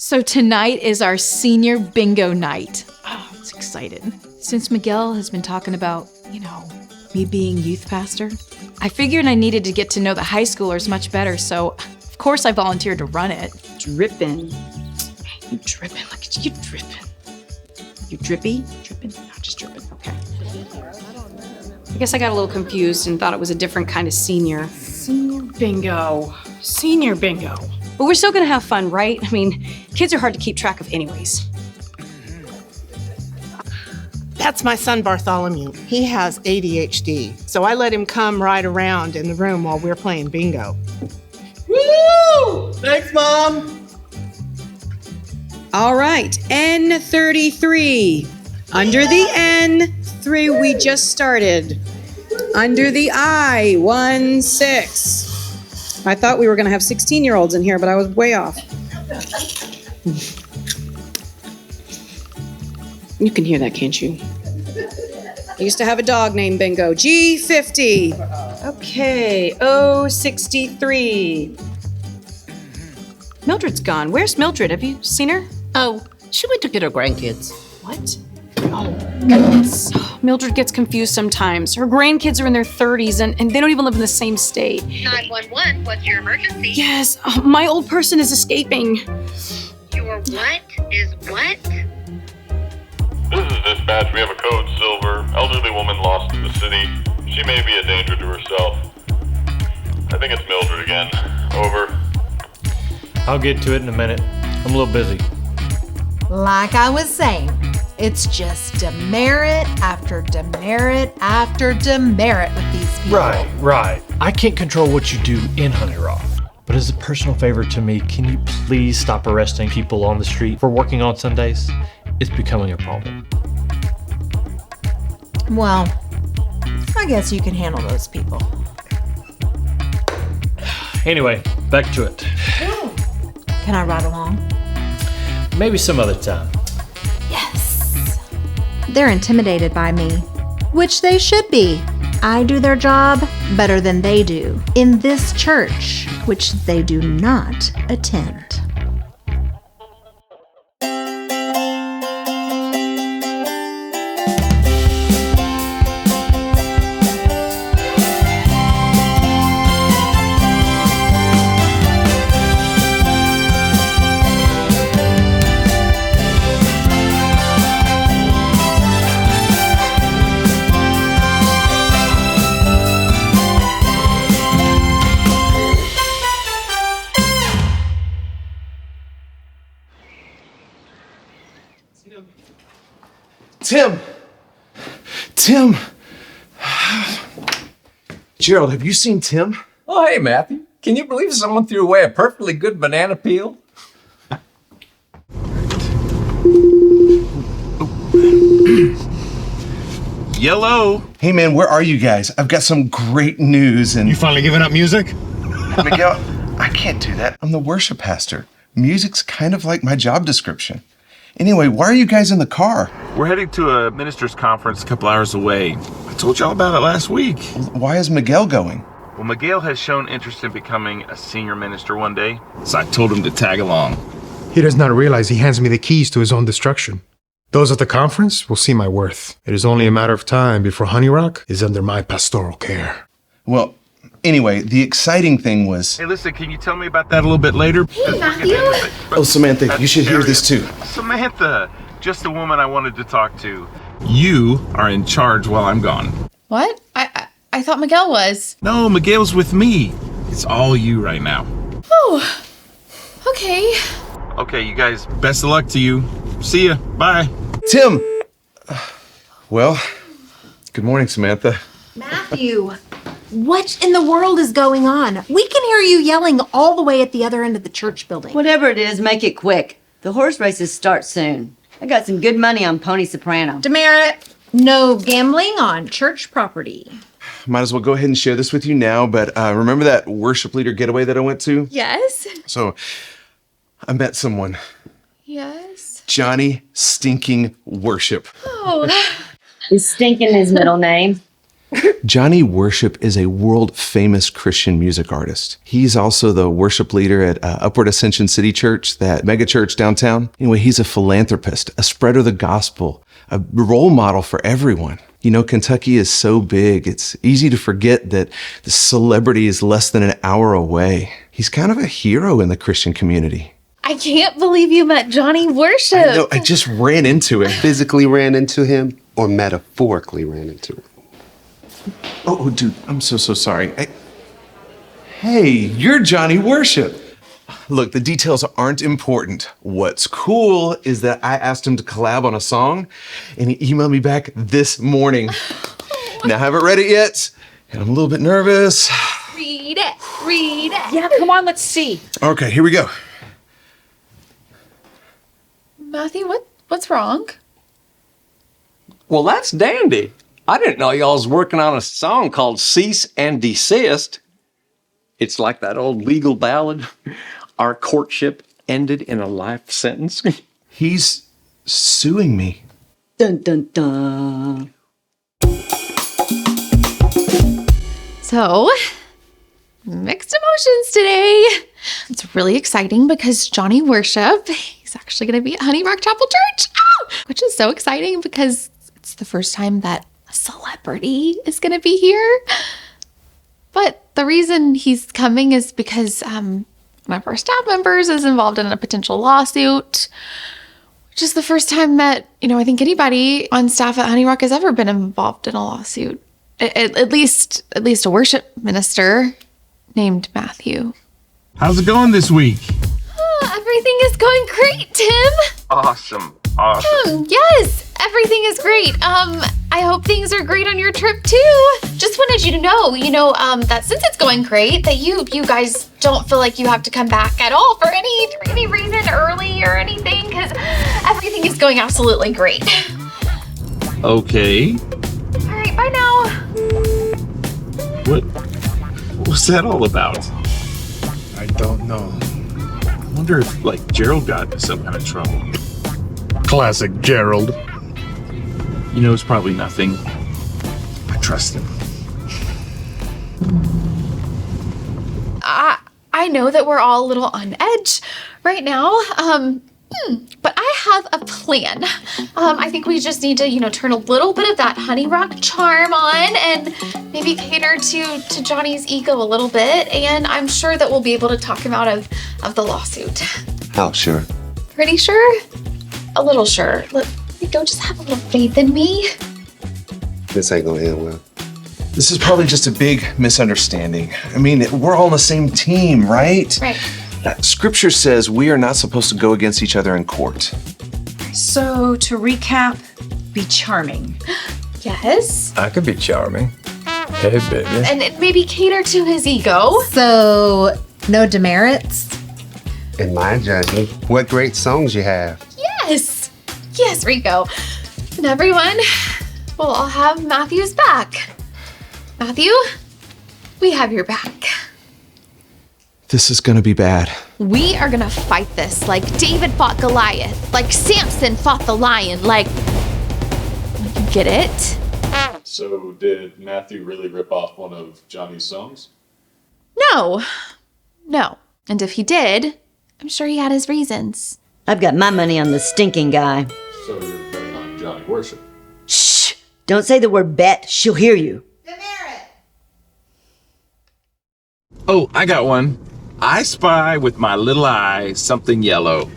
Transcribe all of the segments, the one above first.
So tonight is our senior bingo night. Oh, I'm so excited. Since Miguel has been talking about, me being youth pastor, I figured I needed to get to know the high schoolers much better, so of course I volunteered to run it. Drippin'. You drippin', look at you drippin'. You drippy? Drippin'? No, just drippin', okay. I guess I got a little confused and thought it was a different kind of senior. Senior bingo. Senior bingo. But we're still gonna have fun, right? I mean, kids are hard to keep track of anyways. That's my son Bartholomew. He has ADHD, so I let him come ride around in the room while we're playing bingo. Woo! Thanks, Mom. All right, N33. Under the N3 we just started. Under the I, 1-6. I thought we were gonna have 16-year-olds in here, but I was way off. You can hear that, can't you? I used to have a dog named Bingo. G50. Okay, O63. Mildred's gone. Where's Mildred? Have you seen her? Oh, she went to get her grandkids. What? Oh, goodness. Mildred gets confused sometimes. Her grandkids are in their 30s and they don't even live in the same state. 911, what's your emergency? Yes, my old person is escaping. Your what is what? This is dispatch. We have a code silver. Elderly woman lost in the city. She may be a danger to herself. I think it's Mildred again. Over. I'll get to it in a minute. I'm a little busy. Like I was saying, it's just demerit after demerit after demerit with these people. Right. I can't control what you do in Honey Rock. But as a personal favor to me, can you please stop arresting people on the street for working on Sundays? It's becoming a problem. Well, I guess you can handle those people. Anyway, back to it. Can I ride along? Maybe some other time. Yes. They're intimidated by me, which they should be. I do their job better than they do in this church, which they do not attend. Tim! Gerald, have you seen Tim? Oh, hey, Matthew. Can you believe someone threw away a perfectly good banana peel? Yellow. Hey, man, where are you guys? I've got some great news and... You finally giving up music? Miguel, I can't do that. I'm the worship pastor. Music's kind of like my job description. Anyway, why are you guys in the car? We're heading to a minister's conference a couple hours away. I told you all about it last week. Why is Miguel going? Well, Miguel has shown interest in becoming a senior minister one day, so I told him to tag along. He does not realize he hands me the keys to his own destruction. Those at the conference will see my worth. It is only a matter of time before Honey Rock is under my pastoral care. Well, anyway, the exciting thing was... Hey, listen, can you tell me about that a little bit later? Hey, Matthew! Oh, Samantha, you should hear this too. Samantha, just the woman I wanted to talk to. You are in charge while I'm gone. What? I thought Miguel was. No, Miguel's with me. It's all you right now. Oh, okay. Okay, you guys, best of luck to you. See ya. Bye. Tim! Well, good morning, Samantha. Matthew, what in the world is going on? We can hear you yelling all the way at the other end of the church building. Whatever it is, make it quick. The horse races start soon. I got some good money on Pony Soprano. Demerit, no gambling on church property. Might as well go ahead and share this with you now, but remember that worship leader getaway that I went to? Yes. So, I met someone. Yes. Johnny Stinking Worship. Oh. Is Stinking his middle name? Johnny Worship is a world-famous Christian music artist. He's also the worship leader at Upward Ascension City Church, that mega church downtown. Anyway, he's a philanthropist, a spreader of the gospel, a role model for everyone. You know, Kentucky is so big, it's easy to forget that the celebrity is less than an hour away. He's kind of a hero in the Christian community. I can't believe you met Johnny Worship. I know, I just ran into him. Physically ran into him or metaphorically ran into him? Oh, dude, I'm so sorry. Hey, you're Johnny Worship. Look, the details aren't important. What's cool is that I asked him to collab on a song, and he emailed me back this morning. Now, I haven't read it yet, and I'm a little bit nervous. Read it. Read it. Yeah, come on, let's see. Okay, here we go. Matthew, what's wrong? Well, that's dandy. I didn't know y'all was working on a song called Cease and Desist. It's like that old legal ballad. Our courtship ended in a life sentence. He's suing me. Dun dun dun. So, mixed emotions today. It's really exciting because Johnny Worship, he's actually going to be at Honey Rock Chapel Church, which is so exciting because it's the first time that a celebrity is going to be here. But the reason he's coming is because one of our staff members is involved in a potential lawsuit, which is the first time that, I think anybody on staff at Honey Rock has ever been involved in a lawsuit. At least a worship minister named Matthew. How's it going this week? Everything is going great, Tim. Awesome. Yes, everything is great. I hope things are great on your trip too. Just wanted you to know, that since it's going great, that you guys don't feel like you have to come back at all for any reason early or anything, because everything is going absolutely great. Okay. All right, bye now. What's that all about? I don't know. I wonder if, Gerald got into some kind of trouble. Classic Gerald. It's probably nothing. I trust him. I know that we're all a little on edge right now, but I have a plan. I think we just need to, turn a little bit of that Honey Rock charm on and maybe cater to Johnny's ego a little bit, and I'm sure that we'll be able to talk him out of the lawsuit. How sure? Pretty sure? A little sure. Look, go just have a little faith in me. This ain't gonna end well. This is probably just a big misunderstanding. I mean, we're all on the same team, right? Right. Scripture says we are not supposed to go against each other in court. So, to recap, be charming. Yes. I could be charming. Hey, baby. And maybe cater to his ego. So, no demerits? In my judgment, what great songs you have. Yes. Yes, Rico. And everyone, we'll all have Matthew's back. Matthew, we have your back. This is gonna be bad. We are gonna fight this like David fought Goliath, like Samson fought the lion, like... Get it? So, did Matthew really rip off one of Johnny's songs? No. And if he did, I'm sure he had his reasons. I've got my money on the stinking guy. So, you're betting on Johnny Worship? Shh! Don't say the word bet. She'll hear you. Oh, I got one. I spy with my little eye something yellow.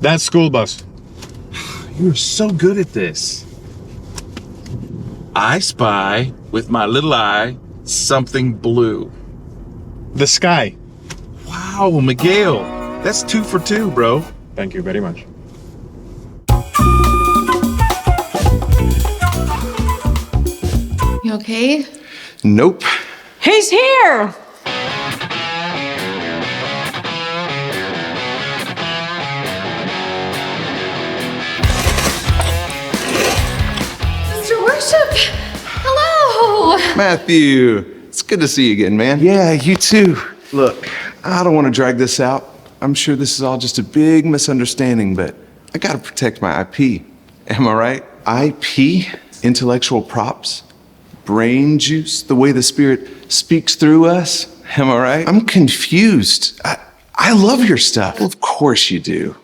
That school bus. You're so good at this. I spy with my little eye something blue. The sky. Wow, Miguel. That's 2 for 2, bro. Thank you very much. You okay? Nope. He's here! Mr. Worship! Hello! Matthew, it's good to see you again, man. Yeah, you too. Look, I don't want to drag this out. I'm sure this is all just a big misunderstanding, but I gotta protect my IP. Am I right? IP, intellectual props, brain juice, the way the Spirit speaks through us. Am I right? I'm confused. I love your stuff. Well, of course you do.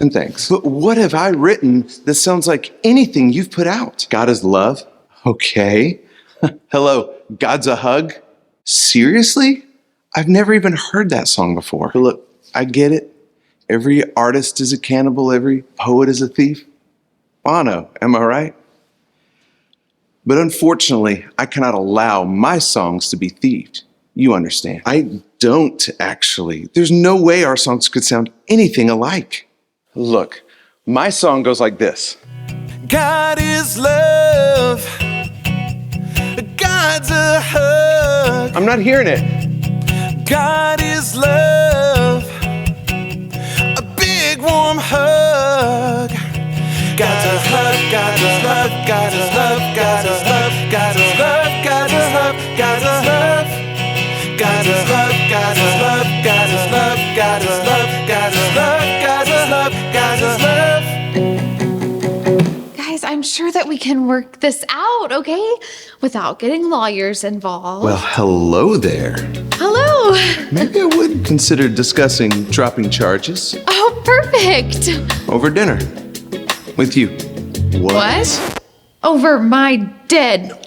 And thanks. But what have I written that sounds like anything you've put out? God is love? Okay. Hello, God's a hug? Seriously? I've never even heard that song before. But look, I get it. Every artist is a cannibal, every poet is a thief. Bono, am I right? But unfortunately, I cannot allow my songs to be thieved. You understand. I don't actually. There's no way our songs could sound anything alike. Look, my song goes like this. God is love. God's a hug. I'm not hearing it. God is love. A big warm hug. God's a hug, God's a hug, God's a love, God's a love, God's a love, God's a love, God's a love. God's love, God's love, God's love, God's love, God's love, God's love, God's love. Guys, I'm sure that we can work this out, okay? Without getting lawyers involved. Well, hello there. Hello. Maybe I would consider discussing dropping charges Oh, perfect. over dinner with you. What? Over my dead.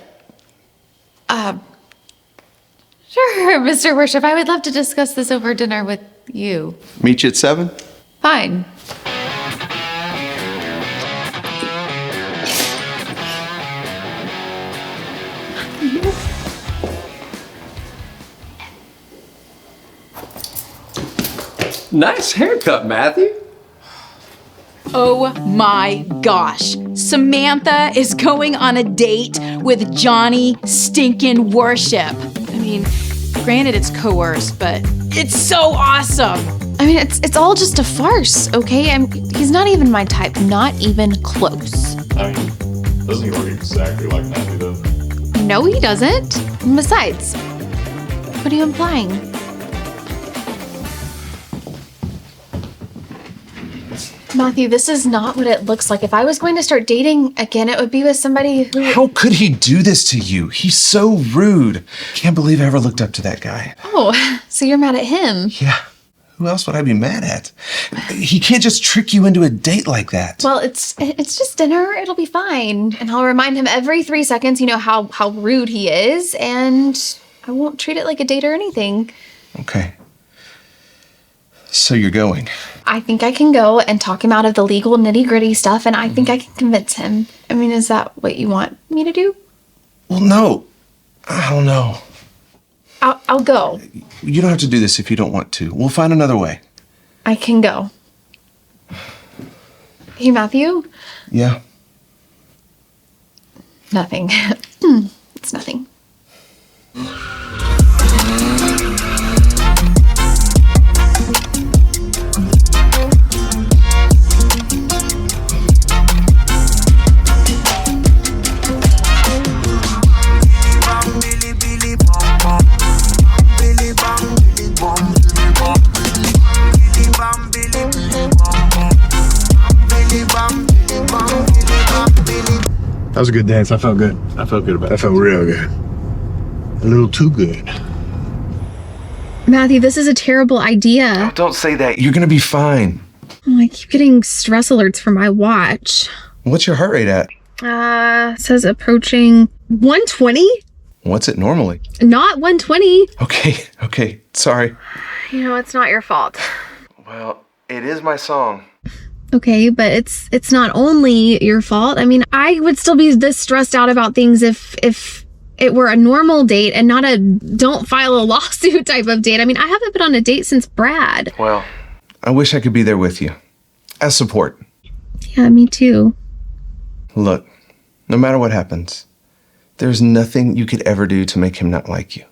Sure, Mr. Worship. I would love to discuss this over dinner with you. Meet you at 7? Fine. Nice haircut, Matthew. Oh my gosh. Samantha is going on a date with Johnny Stinkin' Worship. I mean, granted it's coerced, but it's so awesome. I mean, it's all just a farce, okay? He's not even my type, not even close. I mean, doesn't he look exactly like Matthew does? No, he doesn't. And besides, what are you implying? Matthew, this is not what it looks like. If I was going to start dating again, it would be with somebody who... How could he do this to you? He's so rude. Can't believe I ever looked up to that guy. Oh, so you're mad at him? Yeah. Who else would I be mad at? He can't just trick you into a date like that. Well, it's just dinner. It'll be fine. And I'll remind him every 3 seconds, how rude he is. And I won't treat it like a date or anything. Okay. So you're going. I think I can go and talk him out of the legal nitty-gritty stuff, and I think I can convince him. I mean, is that what you want me to do? Well, no. I don't know. I'll go. You don't have to do this if you don't want to. We'll find another way. I can go. Hey, Matthew? Yeah? Nothing. It's nothing. That was a good dance. I felt good. I felt good about it. I felt real good. A little too good. Matthew, this is a terrible idea. Don't say that. You're going to be fine. Oh, I keep getting stress alerts from my watch. What's your heart rate at? Says approaching 120? What's it normally? Not 120. Okay. Sorry. It's not your fault. Well, it is my song. Okay, but it's not only your fault. I mean, I would still be this stressed out about things if it were a normal date and not a don't file a lawsuit type of date. I mean, I haven't been on a date since Brad. Well, I wish I could be there with you. As support. Yeah, me too. Look, no matter what happens, there's nothing you could ever do to make him not like you.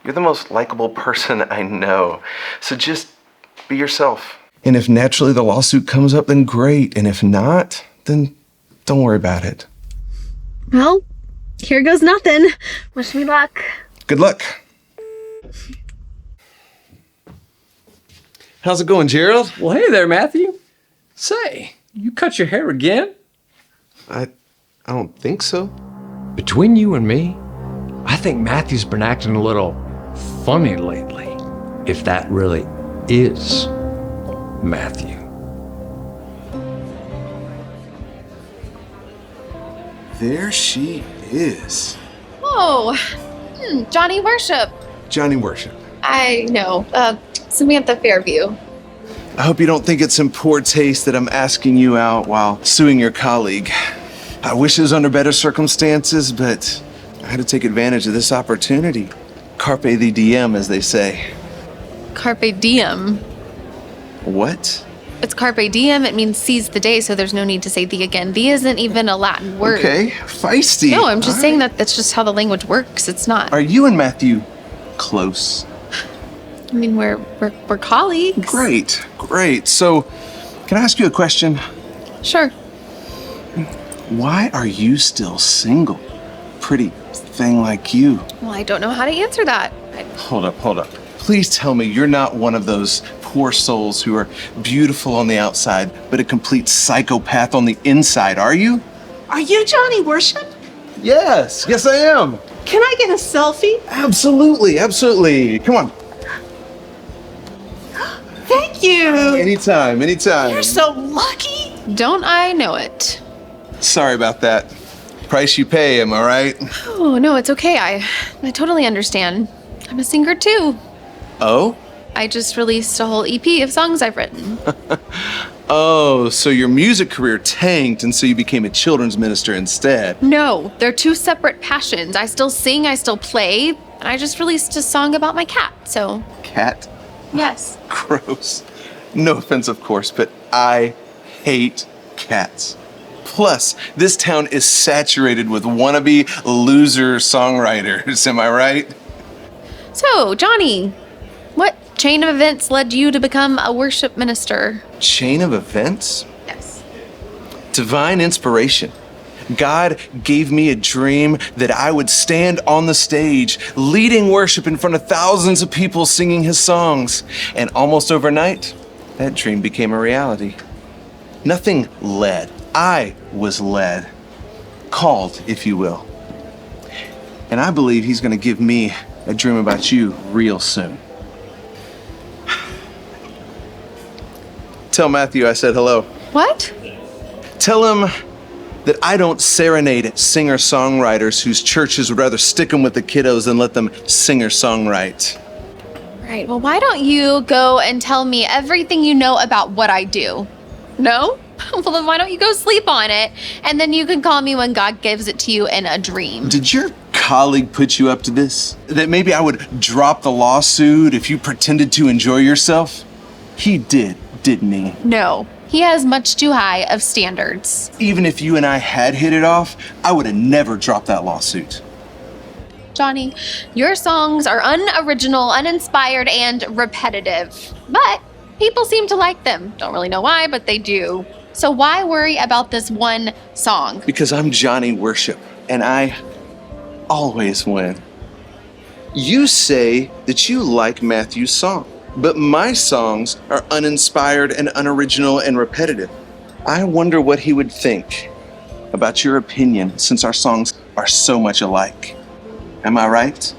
You're the most likable person I know. So just be yourself. And if naturally the lawsuit comes up, then great. And if not, then don't worry about it. Well, here goes nothing. Wish me luck. Good luck. How's it going, Gerald? Well, hey there, Matthew. Say, you cut your hair again? I don't think so. Between you and me, I think Matthew's been acting a little funny lately, if that really is Matthew. There she is. Oh, Johnny Worship. Johnny Worship. I know. Samantha Fairview. I hope you don't think it's in poor taste that I'm asking you out while suing your colleague. I wish it was under better circumstances, but I had to take advantage of this opportunity. Carpe the diem, as they say. Carpe diem. What? It's carpe diem. It means seize the day, so there's no need to say the again. The isn't even a Latin word. Okay, feisty. No, I'm just saying that that's just how the language works. It's not. Are you and Matthew close? I mean, we're colleagues. Great. So, can I ask you a question? Sure. Why are you still single? Pretty thing like you. Well, I don't know how to answer that. Hold up. Please tell me you're not one of those poor souls who are beautiful on the outside, but a complete psychopath on the inside, are you? Are you Johnny Worship? Yes, I am. Can I get a selfie? Absolutely. Come on. Thank you. Anytime. You're so lucky. Don't I know it? Sorry about that. Price you pay, am I right? Oh, no, it's okay. I totally understand. I'm a singer too. Oh? I just released a whole EP of songs I've written. Oh, so your music career tanked and so you became a children's minister instead. No, they're two separate passions. I still sing, I still play, and I just released a song about my cat, so. Cat? Yes. Gross. No offense, of course, but I hate cats. Plus, this town is saturated with wannabe loser songwriters, am I right? So, Johnny, what chain of events led you to become a worship minister? Chain of events? Yes. Divine inspiration. God gave me a dream that I would stand on the stage, leading worship in front of thousands of people singing his songs. And almost overnight, that dream became a reality. Nothing led. I was led. Called, if you will. And I believe he's going to give me a dream about you real soon. Tell Matthew I said hello. What? Tell him that I don't serenade singer-songwriters whose churches would rather stick them with the kiddos than let them singer-songwrite. Right, well, why don't you go and tell me everything you know about what I do? No? Well, then why don't you go sleep on it, and then you can call me when God gives it to you in a dream. Did your colleague put you up to this? That maybe I would drop the lawsuit if you pretended to enjoy yourself? He did, didn't he? No, he has much too high of standards. Even if you and I had hit it off, I would have never dropped that lawsuit. Johnny, your songs are unoriginal, uninspired, and repetitive. But people seem to like them. Don't really know why, but they do. So why worry about this one song? Because I'm Johnny Worship, and I always win. You say that you like Matthew's song, but my songs are uninspired and unoriginal and repetitive. I wonder what he would think about your opinion since our songs are so much alike. Am I right?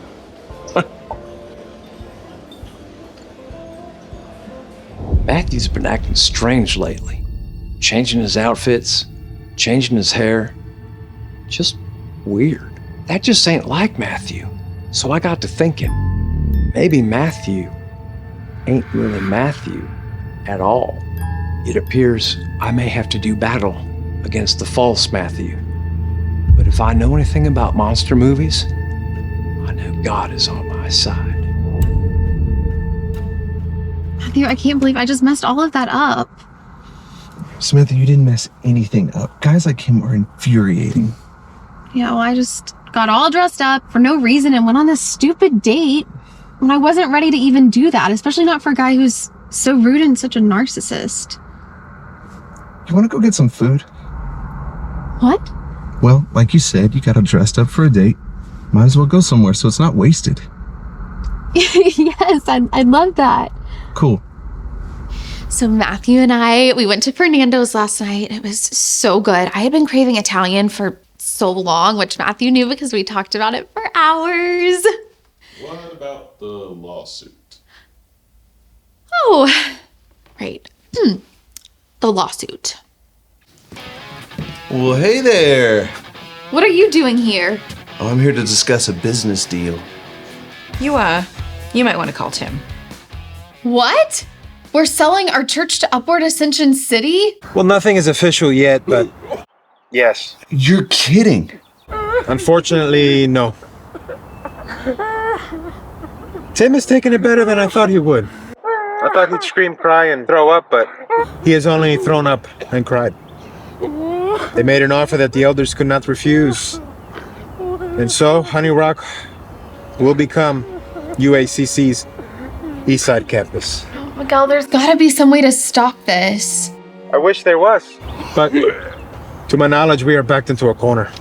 Matthew's been acting strange lately. Changing his outfits, changing his hair. Just weird. That just ain't like Matthew. So I got to thinking, maybe Matthew ain't really Matthew at all. It appears I may have to do battle against the false Matthew. But if I know anything about monster movies, I know God is on my side. Matthew, I can't believe I just messed all of that up. Samantha, you didn't mess anything up. Guys like him are infuriating. Yeah, well, I just got all dressed up for no reason and went on this stupid date when I wasn't ready to even do that, especially not for a guy who's so rude and such a narcissist. You want to go get some food? What? Well, like you said, you got all dressed up for a date. Might as well go somewhere so it's not wasted. Yes, I'd love that. Cool. So Matthew and we went to Fernando's last night. It was so good. I had been craving Italian for so long, which Matthew knew because we talked about it for hours. What about the lawsuit? Oh, right. The lawsuit. Well, hey there. What are you doing here? Oh, I'm here to discuss a business deal. You might want to call Tim. What? We're selling our church to Upward Ascension City? Well, nothing is official yet, but yes. You're kidding. Unfortunately, no. Tim is taking it better than I thought he would. I thought he'd scream, cry, and throw up, but he has only thrown up and cried. They made an offer that the elders could not refuse. And so, Honey Rock will become UACC's Eastside campus. Miguel, there's gotta be some way to stop this. I wish there was, but to my knowledge, we are backed into a corner.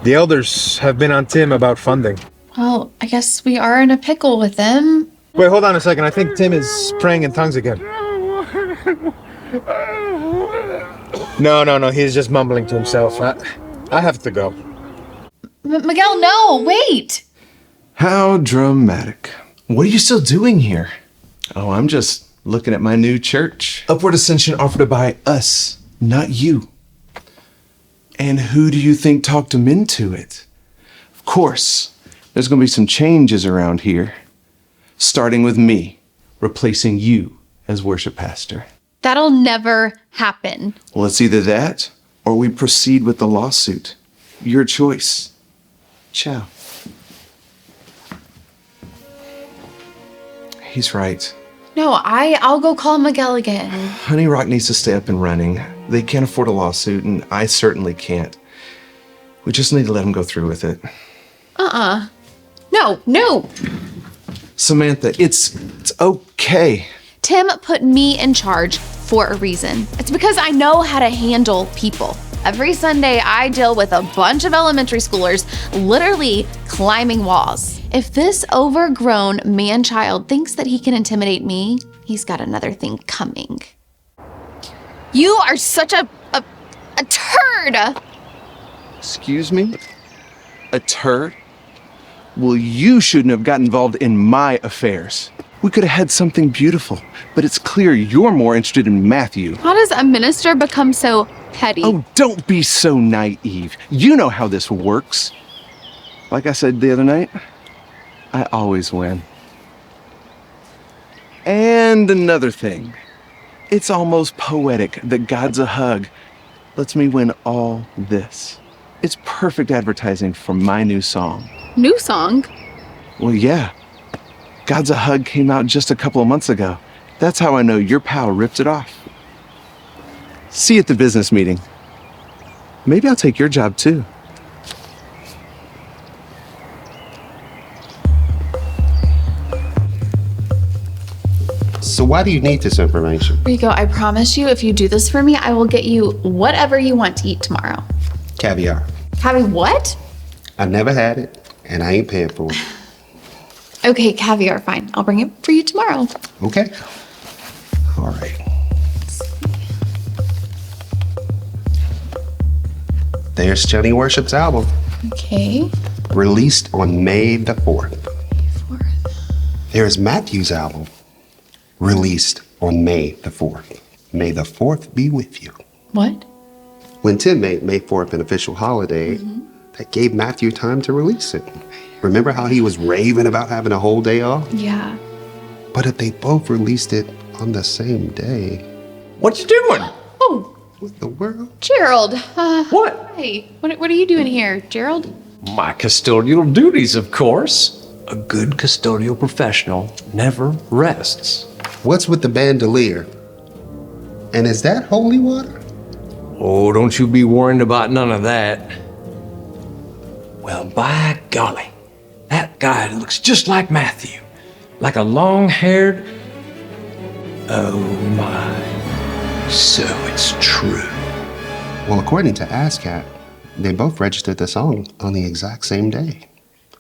The elders have been on Tim about funding. Well, I guess we are in a pickle with them. Wait, hold on a second. I think Tim is praying in tongues again. No. He's just mumbling to himself. I have to go. Miguel, no, wait. How dramatic. What are you still doing here? Oh, I'm just looking at my new church. Upward Ascension offered to buy us, not you. And who do you think talked him into it? Of course, there's going to be some changes around here. Starting with me, replacing you as worship pastor. That'll never happen. Well, it's either that or we proceed with the lawsuit. Your choice. Ciao. He's right. No, I'll go call Miguel again. Honey Rock needs to stay up and running. They can't afford a lawsuit, and I certainly can't. We just need to let him go through with it. No. Samantha, it's okay. Tim put me in charge for a reason. It's because I know how to handle people. Every Sunday, I deal with a bunch of elementary schoolers literally climbing walls. If this overgrown man-child thinks that he can intimidate me, he's got another thing coming. You are such a turd! Excuse me? A turd? Well, you shouldn't have got involved in my affairs. We could have had something beautiful, but it's clear you're more interested in Matthew. How does a minister become so petty? Oh, don't be so naive. You know how this works. Like I said the other night, I always win. And another thing, it's almost poetic that God's a hug lets me win all this. It's perfect advertising for my new song. New song? Well, yeah. God's a Hug came out just a couple of months ago. That's how I know your pal ripped it off. See you at the business meeting. Maybe I'll take your job too. So why do you need this information? Rico, I promise you, if you do this for me, I will get you whatever you want to eat tomorrow. Caviar. Having what? I never had it, and I ain't paying for it. Okay, caviar, fine. I'll bring it for you tomorrow. Okay. All right. There's Johnny Worship's album. Okay. Released on May the 4th. There's Matthew's album. Released on May the 4th. May the 4th be with you. What? When Tim made May 4th an official holiday, that gave Matthew time to release it. Remember how he was raving about having a whole day off? Yeah. But if they both released it on the same day... What you doing? Oh. What the world? Gerald. What? Hey, what are you doing here, Gerald? My custodial duties, of course. A good custodial professional never rests. What's with the bandolier? And is that holy water? Oh, don't you be worrying about none of that. Well, by golly, that guy looks just like Matthew. Like a long-haired... Oh my. So it's true. Well, according to ASCAP, they both registered the song on the exact same day.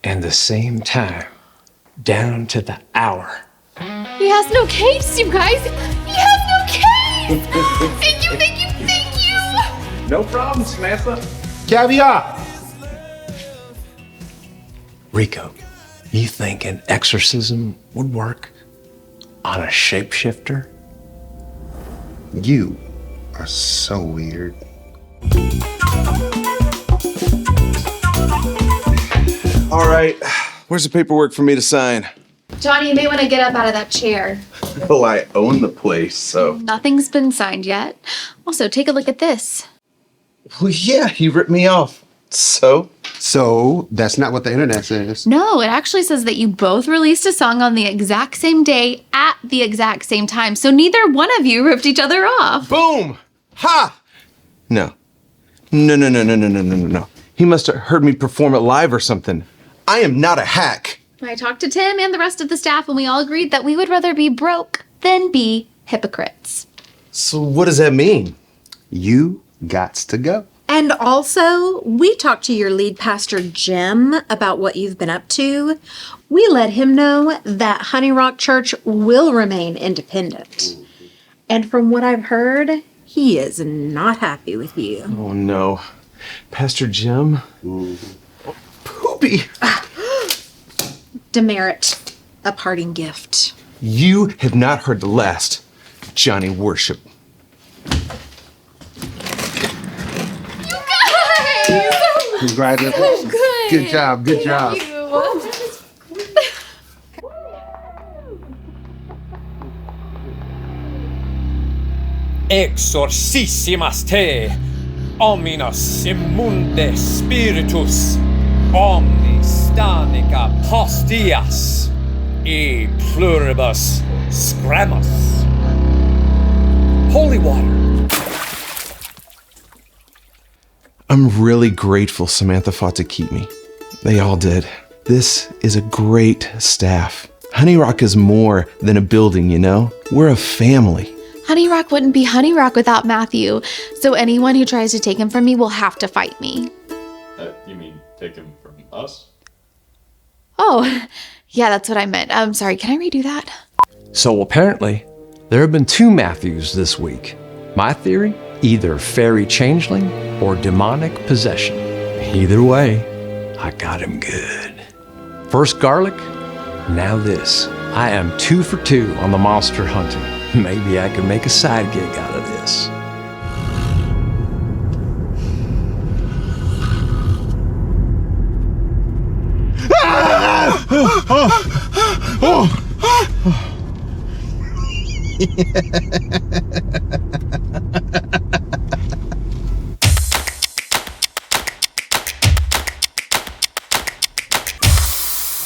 And the same time. Down to the hour. He has no case, you guys. He has no case. Thank you. No problem, Samantha. Caviar! Rico, you think an exorcism would work on a shapeshifter? You are so weird. All right, where's the paperwork for me to sign? Johnny, you may want to get up out of that chair. Well, I own the place, so. Nothing's been signed yet. Also, take a look at this. Well, yeah, he ripped me off. So? So, that's not what the internet says. No, it actually says that you both released a song on the exact same day at the exact same time. So neither one of you ripped each other off. Boom! Ha! No. No. He must have heard me perform it live or something. I am not a hack. I talked to Tim and the rest of the staff, and we all agreed that we would rather be broke than be hypocrites. So what does that mean? You gots to go. And also, we talked to your lead pastor, Jim, about what you've been up to. We let him know that Honey Rock Church will remain independent. And from what I've heard, he is not happy with you. Oh, no. Pastor Jim? Poopy! Demerit, a parting gift. You have not heard the last, Johnny Worship. Congratulations. Oh, good. Good job, good job. Exorcissimas te, omnius immunde spiritus, omni stanica postias, e pluribus scramus. Holy water. I'm really grateful Samantha fought to keep me. They all did. This is a great staff. Honey Rock is more than a building, you know? We're a family. Honey Rock wouldn't be Honey Rock without Matthew, so anyone who tries to take him from me will have to fight me. You mean take him from us? Oh, yeah, that's what I meant. I'm sorry, can I redo that? So apparently, there have been 2 Matthews this week. My theory? Either fairy changeling or demonic possession. Either way, I got him good. First garlic, now this. I am 2 for 2 on the monster hunting. Maybe I can make a side gig out of this.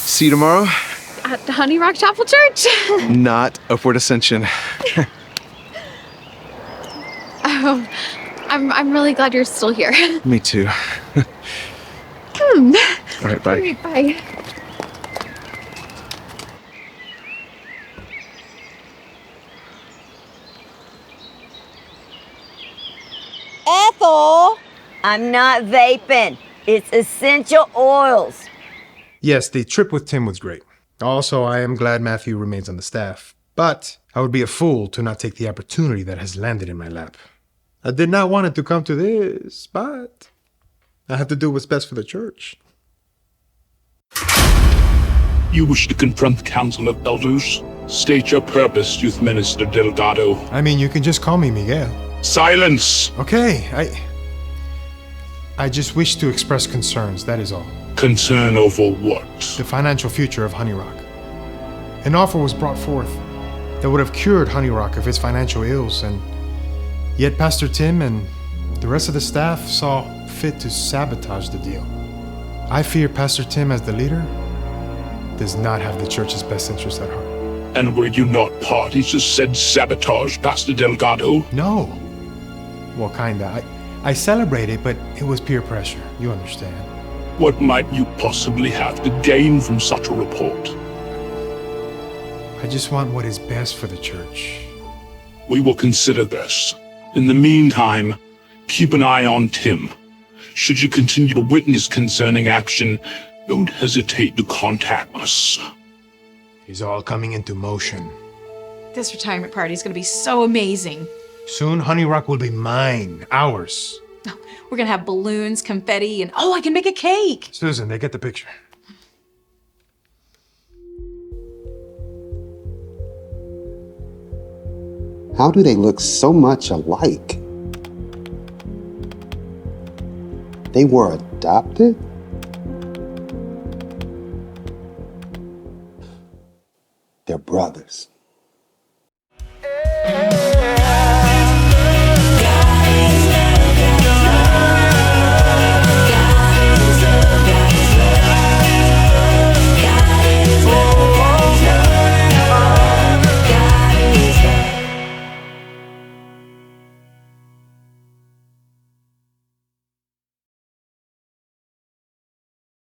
See you tomorrow? At the Honey Rock Chapel Church? Not Upward Ascension. Oh, I'm really glad you're still here. Me too. All right, bye. All right, bye. Ethel! I'm not vaping. It's essential oils. Yes, the trip with Tim was great. Also, I am glad Matthew remains on the staff. But I would be a fool to not take the opportunity that has landed in my lap. I did not want it to come to this, but I have to do what's best for the church. You wish to confront the Council of Elders? State your purpose, Youth Minister Delgado. I mean, you can just call me Miguel. Silence! Okay, I just wish to express concerns, that is all. Concern over what? The financial future of Honey Rock. An offer was brought forth that would have cured Honey Rock of its financial ills, and yet Pastor Tim and the rest of the staff saw fit to sabotage the deal. I fear Pastor Tim, as the leader, does not have the church's best interest at heart. And were you not party to said sabotage, Pastor Delgado? No. Well, kinda. I celebrated, but it was peer pressure. You understand. What might you possibly have to gain from such a report? I just want what is best for the church. We will consider this. In the meantime, keep an eye on Tim. Should you continue to witness concerning action, don't hesitate to contact us. It's all coming into motion. This retirement party is going to be so amazing. Soon, Honey Rock will be mine, ours. We're gonna have balloons, confetti, and I can make a cake. Susan, they get the picture. How do they look so much alike? They were adopted? They're brothers.